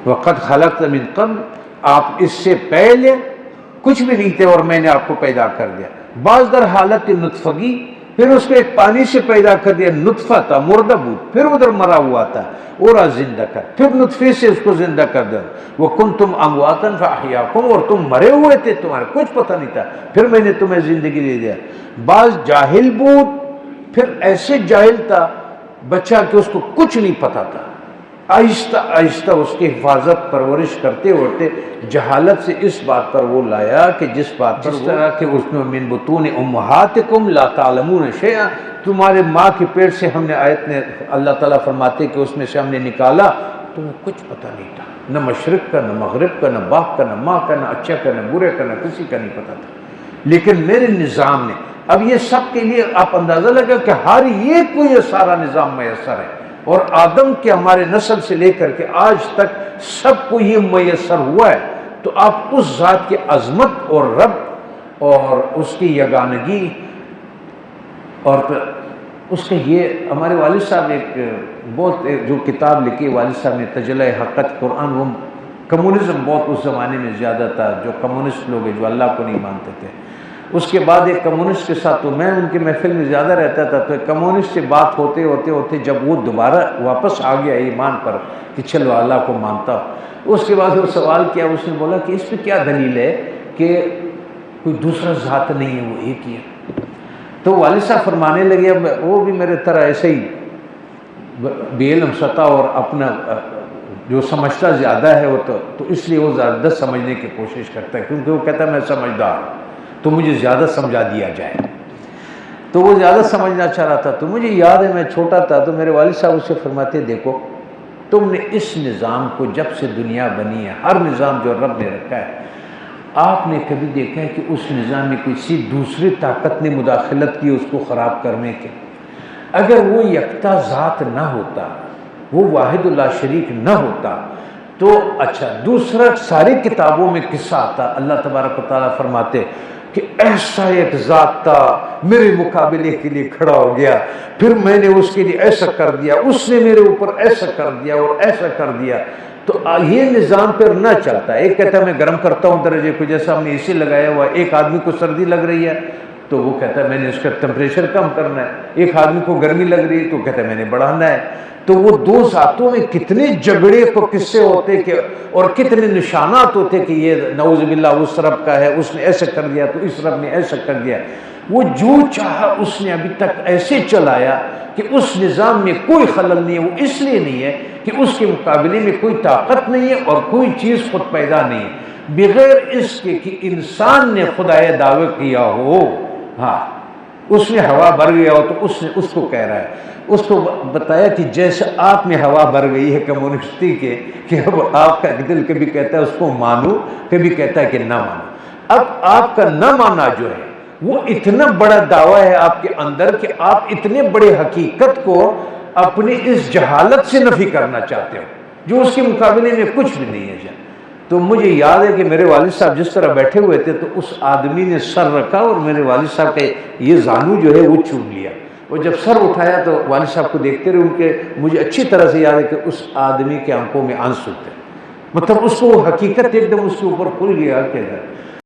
وقد خلقت من قبل، آپ اس سے پہلے کچھ بھی نہیں تھے اور میں نے آپ کو پیدا کر دیا. بعض در حالت نطفگی، پھر اس کو ایک پانی سے پیدا کر دیا، نطفہ تھا مردہ بود، پھر ادھر مرا ہوا تھا اور زندہ کر، پھر نطفے سے اس کو زندہ کر دیا. وَكُنْتُمْ أَمْوَاتًا فَأَحْيَاكُمْ، اور تم مرے ہوئے تھے، تمہارے کچھ پتہ نہیں تھا، پھر میں نے تمہیں زندگی دے دیا. بعض جاہل بود، پھر ایسے جاہل تھا بچہ کہ اس کو کچھ نہیں پتہ تھا، آہستہ آہستہ اس کی حفاظت پرورش کرتے ہوتے جہالت سے اس بات پر وہ لایا کہ جس بات پر طرح کہ اس میں من بطون امہاتکم لا تعلمون شیئا، تمہارے ماں کے پیٹ سے ہم نے، آیت نے اللہ تعالیٰ فرماتے کہ اس میں سے ہم نے نکالا، تمہیں کچھ پتہ نہیں تھا، نہ مشرق کا، نہ مغرب کا، نہ باپ کا، نہ ماں کا، نہ اچھا کا، نہ برے کا، نہ کسی کا نہیں پتہ تھا. لیکن میرے نظام نے، اب یہ سب کے لیے آپ اندازہ لگا کہ ہر ایک کو یہ سارا نظام میسر ہے، اور آدم کے ہمارے نسل سے لے کر کے آج تک سب کو یہ میسر ہوا ہے. تو آپ اس ذات کی عظمت اور رب اور اس کی یگانگی، اور پھر اس کے یہ ہمارے والد صاحب ایک بہت جو کتاب لکھی والد صاحب نے تجلی حقیقت قرآن، وہ کمیونزم بہت اس زمانے میں زیادہ تھا، جو کمیونسٹ لوگ ہیں جو اللہ کو نہیں مانتے تھے. اس کے بعد ایک کمیونسٹ کے ساتھ، تو میں ان کی محفل میں زیادہ رہتا تھا، تو ایک کمیونسٹ سے بات ہوتے ہوتے جب وہ دوبارہ واپس آ گیا ایمان پر کہ چلو اللہ کو مانتا، اس کے بعد وہ سوال کیا، اس نے بولا کہ اس پہ کیا دلیل ہے کہ کوئی دوسرا ذات نہیں ہے، وہ ایک ہی ہے. تو والد صاحب فرمانے لگے، اب وہ بھی میرے طرح ایسے ہی بے علم سطح اور اپنا جو سمجھتا زیادہ ہے وہ، تو اس لیے وہ زیادہ سمجھنے کی کوشش کرتا ہے، کیونکہ وہ کہتا ہے میں سمجھدار ہوں تو مجھے زیادہ سمجھا دیا جائے. تو وہ زیادہ سمجھنا چاہ رہا تھا. تو مجھے یاد ہے میں چھوٹا تھا تو میرے والد صاحب اسے فرماتے، دیکھو تم نے اس نظام کو جب سے دنیا بنی ہے، ہر نظام جو رب نے رکھا ہے، آپ نے کبھی دیکھا ہے کہ اس نظام میں کسی دوسری طاقت نے مداخلت کی اس کو خراب کرنے کے؟ اگر وہ یکتا ذات نہ ہوتا، وہ واحد لا شریک نہ ہوتا تو اچھا دوسرا ساری کتابوں میں قصہ آتا، اللہ تبارک و تعالیٰ فرماتے کہ ایسا ایک ذات تھا میرے مقابلے کے لیے کھڑا ہو گیا، پھر میں نے اس کے لیے ایسا کر دیا، اس نے میرے اوپر ایسا کر دیا اور ایسا کر دیا. تو یہ نظام پھر نہ چلتا. ایک کہتا ہے میں گرم کرتا ہوں درجے کو، جیسا ہم نے اسی لگایا ہوا، ایک آدمی کو سردی لگ رہی ہے تو وہ کہتا ہے میں نے اس کا ٹمپریچر کم کرنا ہے، ایک آدمی کو گرمی لگ رہی ہے تو کہتا ہے میں نے بڑھانا ہے. تو وہ دو ذاتوں میں کتنے جھگڑے کو قصے ہوتے کہ اور کتنے نشانات ہوتے کہ یہ نعوذ باللہ اس رب کا ہے، اس نے ایسا کر دیا تو اس رب نے ایسا کر دیا. وہ جو چاہا اس نے ابھی تک ایسے چلایا کہ اس نظام میں کوئی خلل نہیں ہے. وہ اس لیے نہیں ہے کہ اس کے مقابلے میں کوئی طاقت نہیں ہے اور کوئی چیز خود پیدا نہیں ہے، بغیر اس کے کہ انسان نے خدائے دعویٰ کیا ہو. ہاں اس میں ہوا بھر گیا ہو تو اس نے اس کو کہہ رہا ہے، اس کو بتایا کہ جیسے آپ میں ہوا بھر گئی ہے کمیونسٹی کے کہ اب آپ کا دل کبھی کہتا ہے اس کو مانو، کبھی کہتا ہے کہ نہ مانو. اب آپ کا نہ مانا جو ہے وہ اتنا بڑا دعویٰ ہے آپ کے اندر کہ آپ اتنے بڑے حقیقت کو اپنی اس جہالت سے نفی کرنا چاہتے ہو جو اس کے مقابلے میں کچھ بھی نہیں ہے. تو مجھے یاد ہے کہ میرے والد صاحب جس طرح بیٹھے ہوئے تھے تو اس آدمی نے سر رکھا اور میرے والد صاحب کا یہ زانو جو ہے وہ چوم لیا، اور جب سر اٹھایا تو والد صاحب کو دیکھتے رہے، ان کے مجھے اچھی طرح سے یاد ہے کہ اس آدمی کے آنکھوں میں آنسو تھے، مطلب اس کو حقیقت ایک دم اس کے اوپر کھل گیا کہ